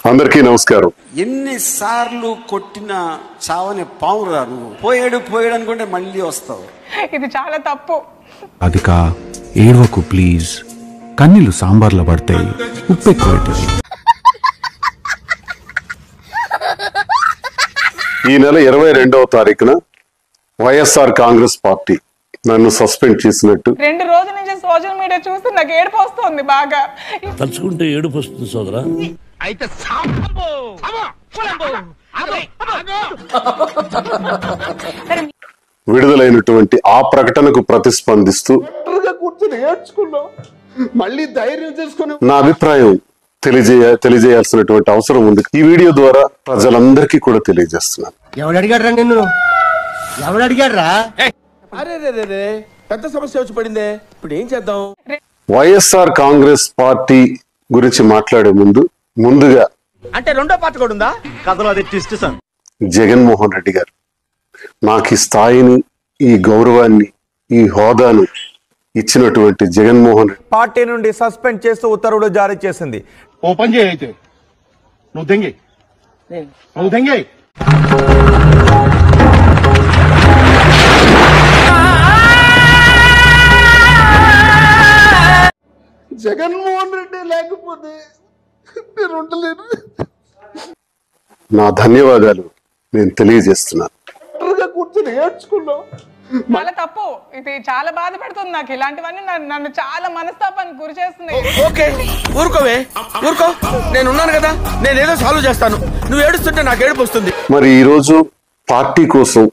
అందరికీ నమస్కారం. ఎన్నిసార్లు కొట్టినా చావని పావురా నువ్వు. పోయాడు అనుకుంటే మళ్ళీ వస్తావు. ఇది చాలా తప్పు. అదికా ఏడవకు ప్లీజ్, కన్నీళ్ళు సాంబార్లో పడతాయి, ఉప్పు ఎక్కువ పెట్టదు. ఈ నెల 22వ తారీఖున వైఎస్ఆర్ కాంగ్రెస్ పార్టీ నన్ను సస్పెండ్ చేసినట్టు 2 రోజుల నుంచి సోషల్ మీడియా చూస్తే నాకు ఏడుపు వస్తుంది బాగా. తలుచుకుంటే ఏడుపు వస్తుంది సోదరా. అయితే విడుదలైనటువంటి ఆ ప్రకటనకు ప్రతిస్పందిస్తూ నా అభిప్రాయం తెలియజేయాల్సినటువంటి అవసరం ఉంది. ఈ వీడియో ద్వారా ప్రజలందరికీ కూడా తెలియజేస్తున్నాను. ఎవడు అడిగాడ్రా నిన్ను? ఎవడు అడిగాడ్రా? పెద్ద సమస్య వచ్చి పడిందే, ఇప్పుడు ఏం చేద్దాం? వైఎస్ఆర్ కాంగ్రెస్ పార్టీ గురించి మాట్లాడే ముందుగా అంటే రెండో పార్టీ కూడా ఉందా కథలో? అది ట్విస్ట్ సార్. జగన్మోహన్ రెడ్డి గారు నాకు ఈ స్థాయిని, ఈ గౌరవాన్ని, ఈ హోదాను ఇచ్చినటువంటి జగన్మోహన్ రెడ్డి పార్టీ నుండి సస్పెండ్ చేస్తూ ఉత్తర్వులు జారీ చేసింది. ఓపెన్ చేయి అయితే నువ్వు దెంగి జగన్మోహన్ రెడ్డి లేకపోతే నేను ఉండలేను. నా ధన్యవాదాలు నేను తెలియజేస్తున్నాను. కూర్చొని ఏడ్చుకున్నావు. చాలా తప్పు. ఇది చాలా బాధపడుతుంది నాకు. ఇలాంటివన్నీ నన్ను చాలా మనస్తాపానికి గురి చేస్తున్నాయి. ఓకే ఊరుకోవే, ఊరుకో, నేను ఉన్నాను కదా, నేను ఏదో సాల్వ్ చేస్తాను. నువ్వు ఏడుస్తుంటే నాకు ఏడుపు వస్తుంది. మరి ఈరోజు పార్టీ కోసం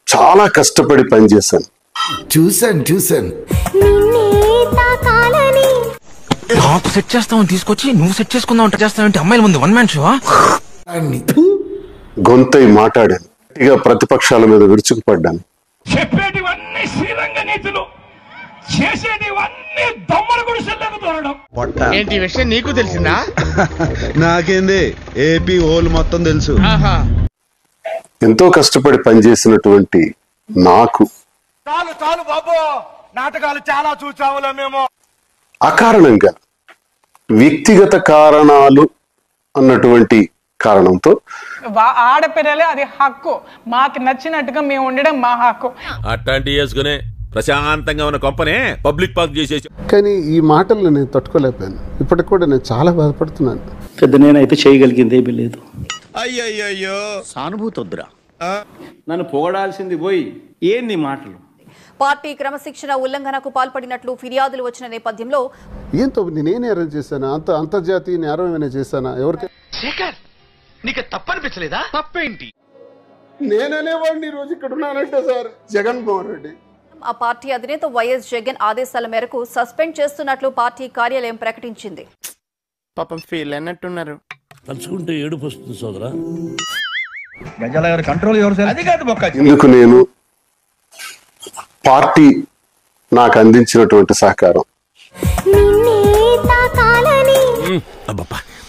చాలా కష్టపడి పనిచేశాను. చూసాను నాకు సెట్ చేస్తామని తీసుకొచ్చి నువ్వు సెట్ చేసుకుందాం చేస్తావంటే అమ్మాయిల ముందు వన్ మ్యాన్ షో. గొంతై మాట్లాడాను, గట్టిగా ప్రతిపక్షాల మీద విరుచుకుపడ్డాను. చెప్పేటివన్నీ శ్రీరంగ నీతులు, చేసేటివన్నీ దొమ్మల గుడిసెల్లోకి దూరడం. ఏంటి విషయం నీకు తెలిసిందా? నాకేంది, ఏపీ హోల్ మొత్తం తెలుసు. ఎంతో కష్టపడి పనిచేసినటువంటి నాకు చాలు బాబు, నాటకాలు చాలా చూసావులే మేము. అకారణంగా వ్యక్తిగత కారణాలు అన్నటువంటి కారణంతో ఆడపిల్లలే అది హక్కు. మాకు నచ్చినట్టుగా మేము ఉండడం మా హక్కు. అట్లాంటి వేసుకునే ప్రశాంతంగా ఉన్న కొంపనే పబ్లిక్ పార్క్ చేసేసి. కానీ ఈ మాటలు నేను తట్టుకోలేకపోయాను. ఇప్పటికి కూడా నేను చాలా బాధపడుతున్నాను. పెద్ద నేనైతే చేయగలిగింది ఏమీ లేదు. అయ్యయ్యో సానుభూతి వద్దురా. నన్ను పొగడాల్సింది పోయి ఏంది మాటలు? పార్టీ క్రమశిక్షణ ఉల్లంఘనకు పాల్పడినట్లు ఫిర్యాదులు వచ్చిన నేపథ్యంలో ఏంతో నేనే నేరం చేశానా? అంతర్జాతీయ నేరం ఏమైనా చేశానా? ఎవరికి శేఖర్, నీకు తప్పనిపించలేదా? తప్పేంటి? నేననేవాడిని ఈ రోజు ఇక్కడ ఉన్నానంటే సార్ జగన్మోహన్ రెడ్డి. ఆ పార్టీ అధినేత వైఎస్ జగన్ ఆదేశాల మేరకు సస్పెండ్ చేస్తున్నట్లు పార్టీ కార్యాలయం ప్రకటించింది. పాపం ఫీల్ అన్నట్టున్నారు. తలుచుకుంటే ఏడుపు వస్తుంది సోదరా. ఇందుకు నేను పార్టీ నాకు అందించినటువంటి సహకారం,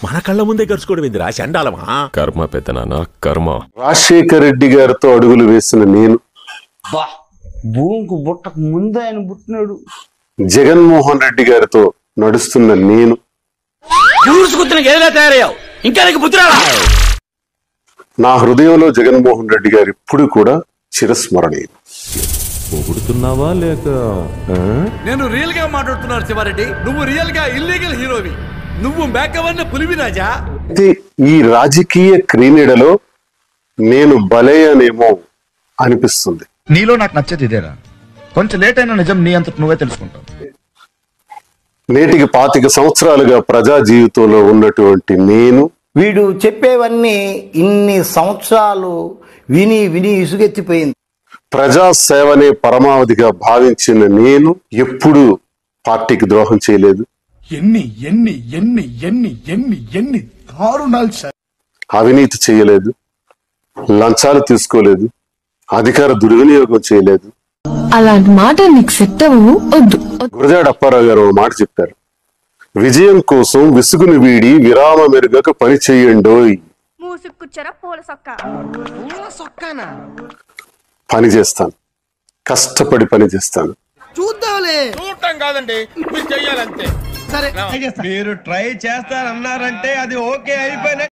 మన కళ్ళ ముందే గడుచుకోవడం ఏందిరా చండాలమా? కర్మ పెద్దనాన్న కర్మ. రాజశేఖర్ రెడ్డి గారితో అడుగులు వేసిన నేను, భూమికి బుట్టకు ముందు ఆయన పుట్టినాడు. జగన్మోహన్ రెడ్డి గారితో నడుస్తున్న నేను తయారయ్యావు. ఇంకా నీకు బుద్ధి రాలా? నా హృదయంలో జగన్మోహన్ రెడ్డి గారు ఇప్పుడు కూడా చిరస్మరణీయం. పొగుడుతున్నావా లేక? నేను రియల్ గా మాట్లాడుతున్నాను శివారెడ్డి. నువ్వు రియల్ గా ఇల్లీగల్ హీరోవి. నువ్వు మేకవన్న పులివి రాజా. అయితే ఈ రాజకీయ క్రీడలో నేను బలయ్యానేమో అనిపిస్తుంది. నీలో నాకు నచ్చేది ఇదేరా. కొంచెం లేట్ అయినా నిజం నీ అంతటి నువ్వే తెలుసుకుంటావు. నేటికి 25 సంవత్సరాలుగా ప్రజా జీవితంలో ఉన్నటువంటి నేను, వీడు చెప్పేవన్నీ ఇన్ని సంవత్సరాలు విని విని ఇసుగెత్తిపోయింది. ప్రజాసేవనే పరమావధిగా భావించిన నేను ఎప్పుడూ పార్టీకి ద్రోహం చేయలేదు. ఎన్ని దారుణాలు సార్. అవినీతి చేయలేదు, లంచాలు తీసుకోలేదు, అధికార దుర్వినియోగం చేయలేదు. అలాంటి మాట నీకు సెట్ అవ్వవు, వద్దు. గురజాడ అప్పారావు గారు మాట చెప్పారు, విజయం కోసం విసుగును వీడి విరామ మెరుగక పని చెయ్యండోయ్. పని చేస్తాను, కష్టపడి పని చేస్తాను. చూద్దాంలే. చూడటం కాదండి, మీరు చెయ్యాలంతే. సరే, మీరు ట్రై చేస్తారన్నారంటే అది ఓకే అయిపోయిన